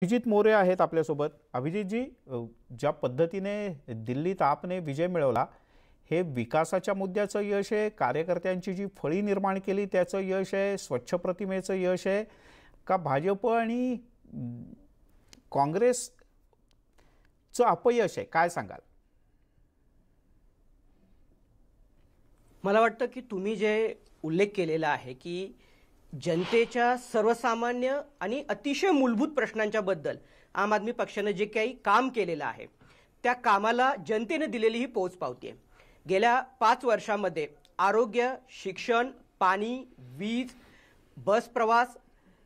अभिजित मोरे आहेत आपल्यासोबत. अभिजितजी, ज्या पद्धतीने दिल्लीत आपने विजय मिळवला, हे विकासाच्या मुद्द्याचं यश आहे, कार्यकर्त्यांची जी फळी निर्माण केली त्याचं यश आहे, स्वच्छ प्रतिमेचं यश आहे, का भाजप आणि काँग्रेसचं अपयश आहे? काय सांगाल? मला वाटतं की तुम्ही जे उल्लेख केलेला आहे की जनतेच्या सर्वसामान्य आणि अतिशय मूलभूत प्रश्नांच्या बद्दल आम आदमी पक्षाने जे काही काम केलेलं आहे त्या कामाला जनतेने दिलेली ही पोचपावती आहे। गेल्या 5 वर्षांमध्ये आरोग्य, शिक्षण, पाणी, वीज, बस प्रवास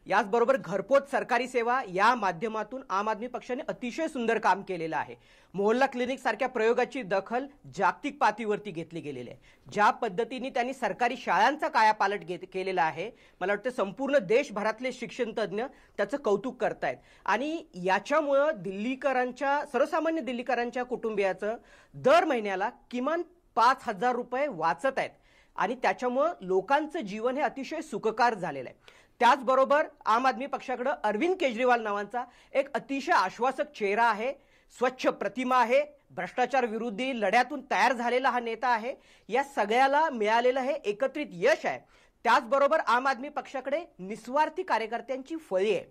याचबरोबर घरपोच सरकारी सेवा या माध्यमातून आम आदमी पक्षाने अतिशय सुंदर काम केलेलं आहे। मोहल्ला क्लिनिक सारख्या प्रयोगाची दखल जागतिक पातळीवरती घेतली गेलेली आहे। ज्या पद्धतीने त्यांनी सरकारी शाळांचा कायापालट केलेला आहे, मला वाटतं संपूर्ण देशभरातले शिक्षण तज्ञ त्याचं कौतुक करतायत आणि याच्यामुळे दिल्लीकरांच्या सर्वसामान्य दिल्लीकरांच्या कुटुंबियाचं दर महिन्याला किमान 5,000 रुपये वाचत आहेत आणि त्याच्यामुळे लोकांचं जीवन हे अतिशय सुखकर झालेलं आहे। त्याचबरोबर आम आदमी पक्षाकडे अरविंद केजरीवाल नावाचा एक अतिशय आश्वासक चेहरा आहे, स्वच्छ प्रतिमा आहे, भ्रष्टाचार विरोधी लढ्यातून तयार झालेला हा नेता आहे। या सगळ्याला मिळालेलं हे एकत्रित यश आहे। त्याचबरोबर आम आदमी पक्षाकडे निस्वार्थी कार्यकर्त्यांची फळी आहे।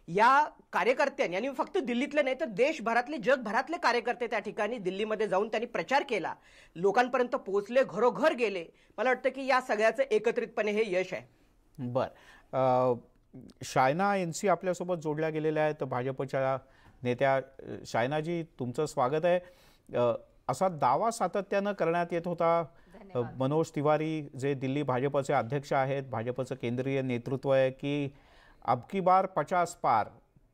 या कार्यकर्त्यांनी आणि फक्त दिल्लीतले नाही तर देशभरातले जगभरातले कार्यकर्ते त्या ठिकाणी दिल्लीमध्ये जाऊन त्यांनी प्रचार केला, लोकांपर्यंत पोहोचले, घरोघर गेले। मला वाटतं की या सगळ्याचं एकत्रितपणे हे यश आहे। बर, शायना एनसी आपल्यासोबत जोडल्या गेलेल्या आहेत, भाजपच्या नेत्या। शायनाजी, तुमचं स्वागत आहे। असा दावा सातत्यानं करण्यात येत होता मनोज तिवारी जे दिल्ली भाजपचे अध्यक्ष आहेत, भाजपचं केंद्रीय नेतृत्व आहे, की अब की बार 50 पार,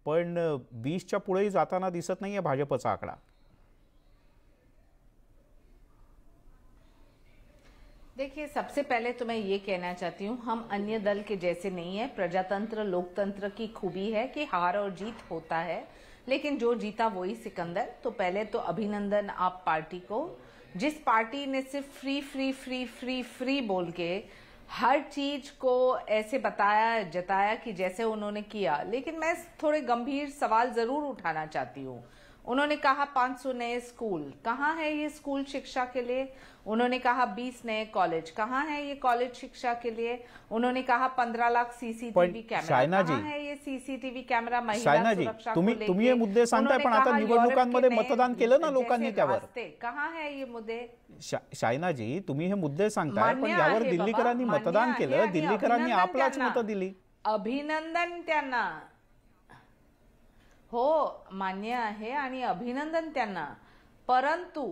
पण 20च्या पुढेही जाताना दिसत नाहीये भाजपचा आकडा। देखिए, सबसे पहले तो मैं ये कहना चाहती हूँ, हम अन्य दल के जैसे नहीं है। प्रजातंत्र लोकतंत्र की खूबी है कि हार और जीत होता है, लेकिन जो जीता वही सिकंदर। तो पहले तो अभिनंदन आप पार्टी को, जिस पार्टी ने सिर्फ free free free free free बोल के हर चीज को ऐसे बताया जताया कि जैसे उन्होंने किया। लेकिन मैं थोड़े गंभीर सवाल जरूर उठाना चाहती हूँ। उन्होंने कहा 500 नए स्कूल, कहाँ है ये स्कूल शिक्षा के लिए? उन्होंने कहा 20 नए कॉलेज, कहाँ है ये कॉलेज शिक्षा के लिए? उन्होंने कहा 15 लाख सीसीटीवी कैमरा, कहाँ है ये सीसीटीवी कैमरा महिला सुरक्षा को लेके? तुम्ही हे मुद्दे सांगताय, पण आता निवडणुकांमध्ये मतदान केलं ना लोकांनी त्यावर। कहाँ है ये मुद्दे? शायनाजी, तुम्ही हे मुद्दे सांगताय, पण यावर दिल्लीकरांनी मतदान केलं, दिल्लीकरांनी आपलाच मतं दिली। अभिनंदन त्यांना, हो मान्य आहे आणि अभिनंदन त्यांना, परंतु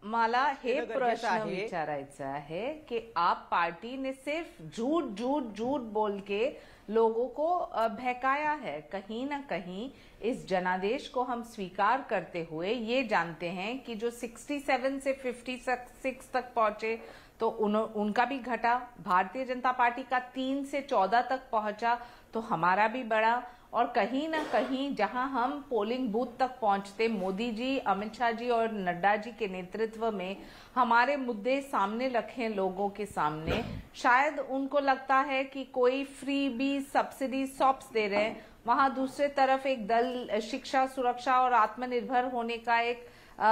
मला हे प्रश्न विचारायचा है कि आप पार्टी ने सिर्फ झूठ झूठ झूठ बोल के लोगों को बहकाया है। कहीं ना कहीं इस जनादेश को हम स्वीकार करते हुए ये जानते हैं कि जो 67 से 56 तक पहुंचे तो उनका भी घटा, भारतीय जनता पार्टी का 3 से 14 तक पहुंचा तो हमारा भी बढ़ा। और कहीं ना कहीं जहां हम पोलिंग बूथ तक पहुंचते, मोदी जी, अमित शाह जी और नड्डा जी के नेतृत्व में हमारे मुद्दे सामने रखे लोगों के सामने, शायद उनको लगता है कि कोई फ्री बी सब्सिडी सॉप्स दे रहे हैं, वहां दूसरे तरफ एक दल शिक्षा, सुरक्षा और आत्मनिर्भर होने का एक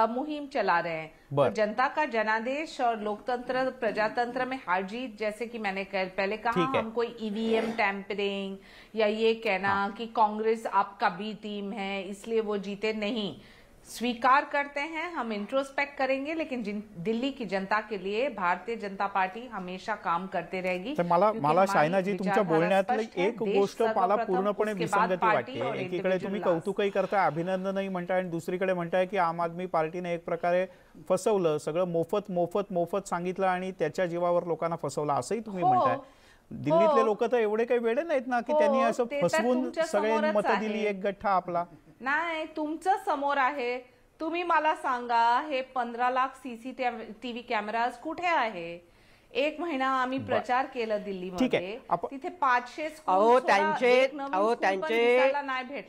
मुहिम चला रहे हैं। तो जनता का जनादेश और लोकतंत्र प्रजातंत्र में हार जीत, जैसे कि मैंने पहले कहा, हम कोई ईवीएम टैंपरिंग या ये कहना कि कांग्रेस आपका बी टीम है इसलिए वो जीते, नहीं, स्वीकार करते हैं, हम इंट्रोस्पेक्ट करेंगे, लेकिन दिल्ली की जनता के लिए भारतीय जनता पार्टी हमेशा काम करते रहेगी। तर मला शायनाजी, तुमच्या बोलण्यातली एक गोष्ट मला पूर्णपणे विसंगती वाटते। एकीकडे तुम्ही कौतुकही करताय, अभिनंदनही म्हणताय, आणि दुसरीकडे म्हणताय की आम आदमी पार्टीने एक प्रकारे फसवलं, सगळं मोफत मोफत मोफत सांगितलं आणि त्याच्या जीवावर लोकांना फसवलं, असंही तुम्ही म्हणताय। दिल्लीतले लोक तर एवढे काही वेडे नाहीत ना की त्यांनी असं फसवून सगळे मतं दिली, एक गठ्ठा आपला। नाही, तुमचं समोर आहे। तुम्ही मला सांगा, हे 15 लाख सीसीटीव्ही कॅमेराज कुठे आहे? 1 महिना आम्ही प्रचार केला दिल्लीमध्ये, तिथे 500 त्यांचे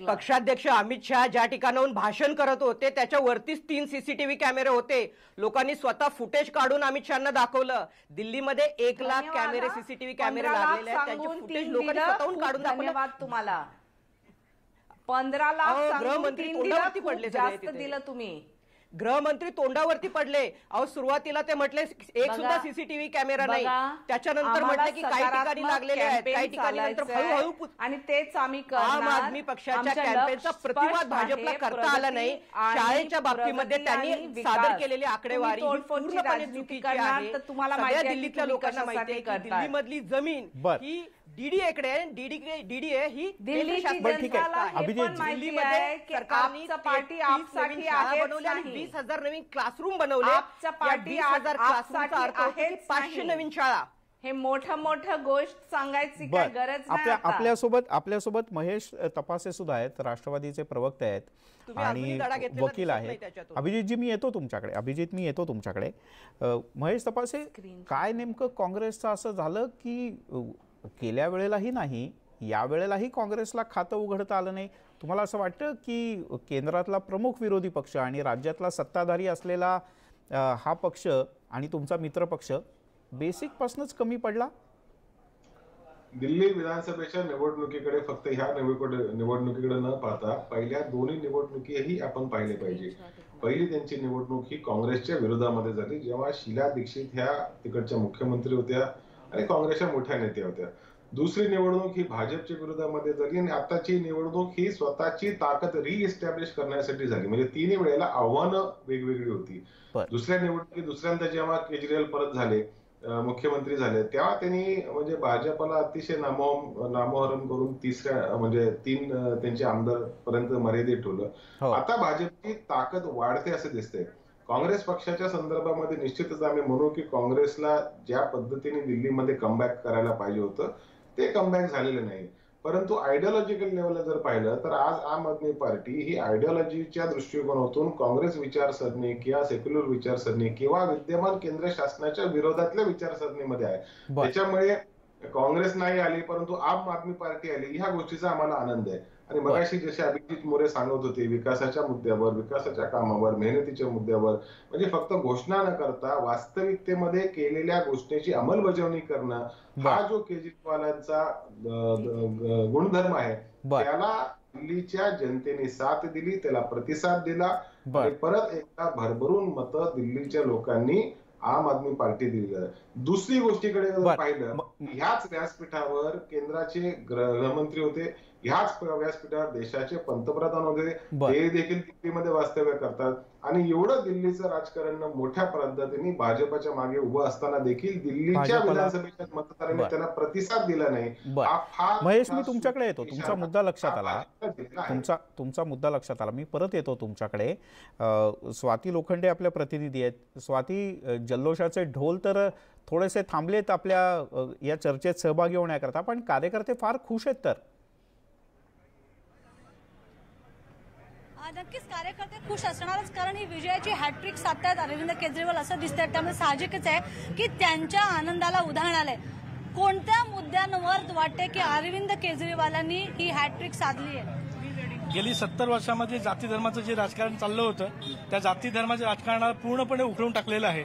पक्षाध्यक्ष अमित शाह ज्या ठिकाणाहून भाषण करत होते त्याच्यावरतीच 3 सीसीटीव्ही कॅमेरे होते। लोकांनी स्वतः फुटेज काढून अमित शाहना दाखवलं। दिल्लीमध्ये 1 लाख कॅमेरे, सीसीटीव्ही कॅमेरे लागलेले आहेत, त्यांचे फुटेज लोकांनी स्वतःहून काढून दाखवले। तुम्हाला 15 लाख अहो, सांगून गृहमंत्री 3 तोंडावरती दिलं, पडले खूप सगळे जास्त तिथे. दिलं तुम्ही. गृहमंत्री तोंडावरती पडले. अहो, सुरुवातीला ते म्हटले एक बघा, सुद्धा सीसीटीव्ही कॅमेरा नाही. बघा, त्याच्यानंतर आम्हाला म्हटलं की काही ठिकाणी सकारात्मक लागलेले आहेत, काही कॅम्पेन ठिकाणी नंतर चालायचंय हळूहळू आणि तेच आम्ही आम करणार. आदमी पक्षाच्या आमचं कॅम्पेनचा लक्ष्य प्रतिवाद स्पष्ट भाजपला आहे. करता आला नाही. प्रगती आणि शाळेच्या बाबतीमध्ये प्रगती त्यांनी आणि सादर विकास. केलेली आकडेवारी तुम्ही ही तोडफोडची पूर्णपणे राजनीती चुकीची करणार आहे. तर तुम्हाला सगळ्या माहिती आहे की दिल्लीतल्या तुम्ही लोकांना माहिती आहे कशासाठी की करताय. दिल्लीमधली जमीन बरं. ही डीडीएकडे आहे. डीडीए ही दिल्लीची बरं, ठीक आहे. जनताला हे अभिजित पण जी. माहिती दिल्लीमध्ये आहे की सरकारने आपचं पार्टी 33 आपसाठी नवीन शाळा आहेच बनवल्या आणि नाही. 20,000 नवीन क्लासरूम बनवले. आपचं पार्टी 20,000 क्लासरूमचा आपसाठी अर्थ होतो की आहेच 500 नाही. नवीन शाळा. हे मोठं गोष्ट सांगायची काय बर गरज नाही आता. आपल्यासोबत महेश तपासे सुद्धा आहेत, राष्ट्रवादीचे प्रवक्ते आहेत तुम्ही आणि अजूनही धडा घेतलेला वकील दिसत नाही आहेत. त्याच्यातून. अभिजितजी मी येतो तुमच्याकडे. महेश तपासे, काय नेमकं काँग्रेसचं असं झालं की गेल्या वेळेलाही नाही, या वेळेलाही काँग्रेसला खातं उघडता आलं नाही? तुम्हाला असं वाटतं की केंद्रातला प्रमुख विरोधी पक्ष आणि राज्यातला सत्ताधारी असलेला हा पक्ष आणि तुमचा मित्र पक्ष बेसिक पासूनच कमी पडला? दिल्ली विधानसभेच्या निवडणुकीकडे फक्त ह्या निवडणुकीकडे न पाहता पहिल्या दोन्ही निवडणुकीही आपण पाहिले पाहिजे. पहिली त्यांची निवडणूक ही काँग्रेसच्या विरोधामध्ये झाली, जेव्हा शीला दीक्षित ह्या तिकडच्या मुख्यमंत्री होत्या आणि काँग्रेसच्या मोठ्या नेत्या होत्या. दुसरी निवडणूक ही भाजपच्या विरोधामध्ये झाली आणि आताची निवडणूक ही स्वतःची ताकद रिइस्टॅब्लिश करण्यासाठी झाली. म्हणजे तिन्ही वेळेला आव्हानं वेगवेगळी होती. दुसऱ्या निवडणुकीत दुसऱ्यांदा जेव्हा केजरीवाल परत झाले, मुख्यमंत्री झाले, तेव्हा त्यांनी म्हणजे भाजपला अतिशय नामोहरम करून तिसऱ्या म्हणजे 3 त्यांचे आमदार पर्यंत मर्यादित ठेवलं. आता भाजपची ताकद वाढते असे दिसते. काँग्रेस पक्षाच्या संदर्भामध्ये निश्चितच आम्ही म्हणू की काँग्रेसला ज्या पद्धतीने दिल्लीमध्ये कमबॅक करायला पाहिजे होतं ते कमबॅक झालेलं नाही. परंतु आयडिओलॉजिकल लेवलला जर पाहिलं तर आज आम आदमी पार्टी ही आयडिओलॉजीच्या दृष्टिकोनातून काँग्रेस विचारसरणी किंवा सेक्युलर विचारसरणी किंवा विद्यमान केंद्र शासनाच्या विरोधातल्या विचारसरणीमध्ये आहे. त्याच्यामुळे काँग्रेस नाही आली परंतु आम आदमी पार्टी आली, ह्या गोष्टीचा आम्हाला आनंद आहे. आणि मगाशी जसे अभिजित मोरे सांगत होते, विकासाच्या मुद्द्यावर, विकासाच्या कामावर, मेहनतीच्या मुद्द्यावर, म्हणजे फक्त घोषणा न करता वास्तविकतेमध्ये केलेल्या गोष्टीची अंमलबजावणी करणं, हा जो केजरीवालांचा गुणधर्म आहे, त्याला दिल्लीच्या जनतेने साथ दिली, त्याला प्रतिसाद दिला आणि परत एकदा भरभरून मतं दिल्लीच्या लोकांनी आम आदमी पार्टी दिली. दुसरी गोष्टीकडे जर पाहिलं, ह्याच व्यासपीठावर केंद्राचे गृहमंत्री होते, ह्याच व्यासपीठावर देशाचे पंतप्रधान होते, ते देखील दिल्लीमध्ये वास्तव्य करतात. आणि एवढं दिल्लीचं राजकारण मोठ्या पद्धतीने भाजपच्या मागे उभं असताना देखील दिल्लीच्या विधानसभेच्या मतदारांनी त्यांना प्रतिसाद दिला नाही. महेश, मी तुमच्याकडे येतो, तुमचा मुद्दा लक्षात आला. मी परत येतो तुमच्याकडे. स्वाती लोखंडे आपल्या प्रतिनिधी आहेत. स्वाती, जल्लोषाचे ढोल तर थोडेसे थांबलेत आपल्या या चर्चेत सहभागी होण्याकरता, पण कार्यकर्ते फार खुश आहेत. तर नक्कीच कार्यकर्ते खुश असणारच, कारण ही विजयाची हॅट्रिक साधतात अरविंद केजरीवाल असं दिसतंय. त्यामुळे साहजिकच आहे की त्यांच्या आनंदाला उधाण आलंय. कोणत्या मुद्द्यांवर वाटते की अरविंद केजरीवालांनी ही हॅट्रिक साधली आहे? गेली 70 वर्षामध्ये जाती धर्माचं जे राजकारण चाललं होतं, त्या जाती धर्माच्या राजकारणाला पूर्णपणे उखडून टाकलेलं आहे.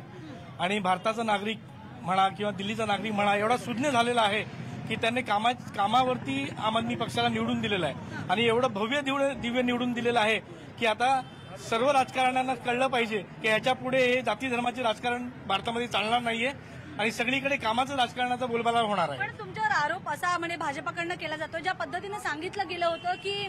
आणि भारताचा नागरिक म्हणा किंवा दिल्लीचा नागरिक म्हणा एवढा सुज्ञ झालेला आहे की त्यांनी कामावरती आम आदमी पक्षाला निवडून दिलेलं आहे. आणि एवढं भव्य दिव्य निवडून दिलेलं आहे की आता सर्व राजकारण्यांना कळलं पाहिजे की ह्याच्या पुढे हे जाती धर्माचे राजकारण भारतामध्ये चालणार नाहीये आणि सगळीकडे कामाचं राजकारणाचा बोलबाला होणार आहे. पण तुमच्यावर आरोप असा म्हणजे भाजपाकडनं केला जातो, ज्या पद्धतीने सांगितलं गेलं होतं की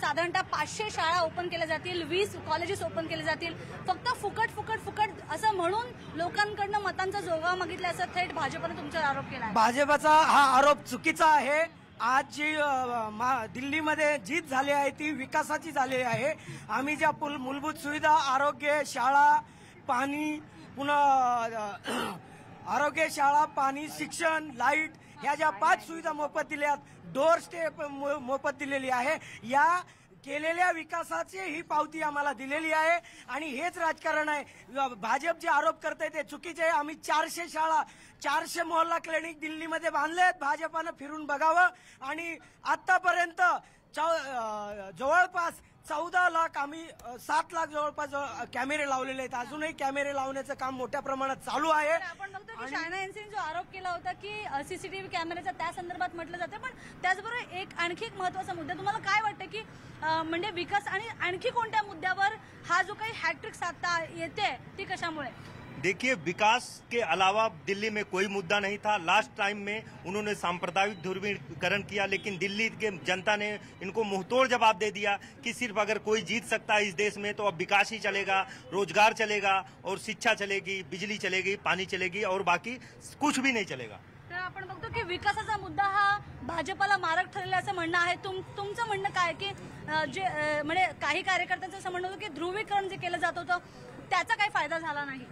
साधारणतः 500 शाळा ओपन केल्या जातील, 20 कॉलेजेस ओपन केले जातील, फक्त फुकट असं म्हणून लोकांकडनं मतांचा जोगावा मागितला, असं थेट भाजपने तुमच्यावर आरोप केला. भाजपचा हा आरोप चुकीचा आहे. आज जी दिल्लीमध्ये जीत झाली आहे ती विकासाची झाली आहे. आम्ही ज्या मूलभूत सुविधा, आरोग्य, शाळा, पाणी, पुन्हा आरोग्य, शाळा, पाणी, शिक्षण, लाईट ह्या ज्या 5 सुविधा मोफत दिल्यात, डोर स्टेप मोफत दिलेली आहे, या केलेल्या विकासाची ही पावती आम्हाला दिलेली आहे. आणि हेच राजकारण आहे. भाजप जे आरोप करते ते चुकीचे आहे. आम्ही 400 शाळा, 400 मोहल्ला क्लिनिक दिल्लीमध्ये बांधलेत. भाजपानं फिरून बघावं. आणि आतापर्यंत जवळपास 14 लाख आम्ही 7 लाख जवळपास कॅमेरे लावलेले आहेत. अजूनही कॅमेरे लावण्याचं काम मोठ्या प्रमाणात चालू आहे. आपण बघतो की शायना एनसीने जो आरोप केला होता की सीसीटीव्ही कॅमेऱ्याचा त्या संदर्भात म्हटलं जातं, पण त्याचबरोबर आणखी एक महत्वाचा मुद्दा, तुम्हाला काय वाटतं की म्हणजे विकास आणि आणखी कोणत्या मुद्द्यावर हा जो काही हॅट्रिक साधता येते ती कशामुळे? देखिए, विकास के अलावा दिल्ली में कोई मुद्दा नहीं था। लास्ट टाइम में उन्होंने सांप्रदायिक ध्रुवीकरण किया, लेकिन दिल्ली के जनता ने इनको मुंहतोड़ जवाब दे दिया कि सिर्फ अगर कोई जीत सकता है इस देश में तो अब विकास ही चलेगा, रोजगार चलेगा और शिक्षा चलेगी, बिजली चलेगी, पानी चलेगी और बाकी कुछ भी नहीं चलेगा. तर आपण बघतो की विकासाचा मुद्दा हा भाजपला मारक ठरलेला असं म्हणणं आहे. तुमचं म्हणणं काय की जे म्हणजे काही कार्यकर्त्यांचं असं म्हणणं होतं की ध्रुवीकरण जे केलं जात होतं त्याचा काही फायदा झाला नाही.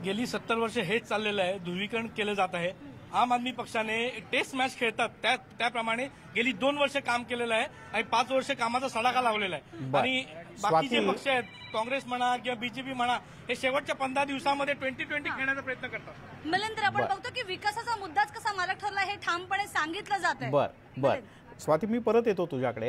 गेली 70 वर्ष हेच चाललेलं आहे, ध्रुवीकरण केलं जात आहे. आम आदमी पक्षाने टेस्ट मॅच खेळतात त्याप्रमाणे गेली 2 वर्ष काम केलेलं आहे आणि 5 वर्ष कामाचा सडाका लावलेला आहे. आणि बाकीचे पक्ष आहेत, काँग्रेस म्हणा किंवा बीजेपी म्हणा, हे शेवटच्या 15 दिवसामध्ये 2020 खेळण्याचा प्रयत्न करतात. मिलिंद, आपण बघतो की विकासाचा मुद्दाच कसा मारक ठरला हे ठामपणे सांगितलं जात आहे. बर स्वाती, मी परत येतो तुझ्याकडे.